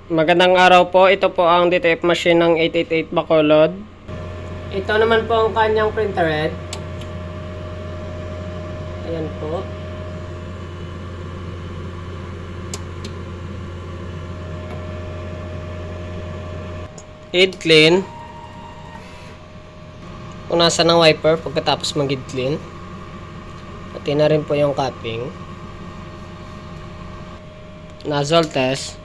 Magandang araw po. Ito po ang DTF machine ng 888 Bacolod. Ito naman po ang kanyang printer head. Ayan po. Head clean. Punasan ng wiper pagkatapos mag-head clean. Pati na rin po yung capping. Nozzle test.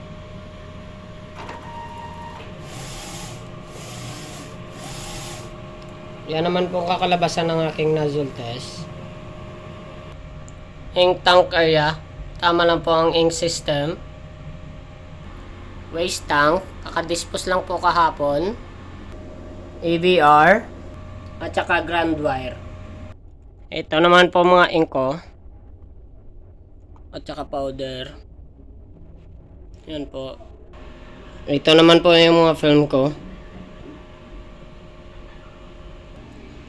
Yan naman po kakalabasan ng aking nozzle test. Ink tank area. Tama lang po ang ink system. Waste tank. Kakadispose lang po kahapon. AVR. At saka ground wire. Ito naman po mga ink ko. At saka powder. Yan po. Ito naman po yung mga film ko.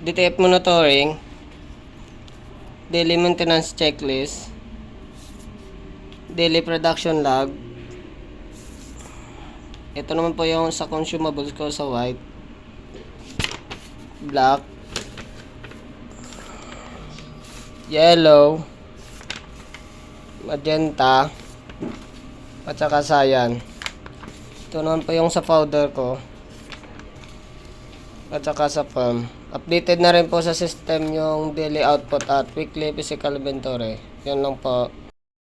DTF monitoring, daily maintenance checklist, daily production log. Ito naman po yung sa consumables ko sa white, black, yellow, magenta, at saka cyan. Ito naman po yung sa powder ko, at saka sa film. Updated na rin po sa system yung daily output at weekly physical inventory. Yan lang po.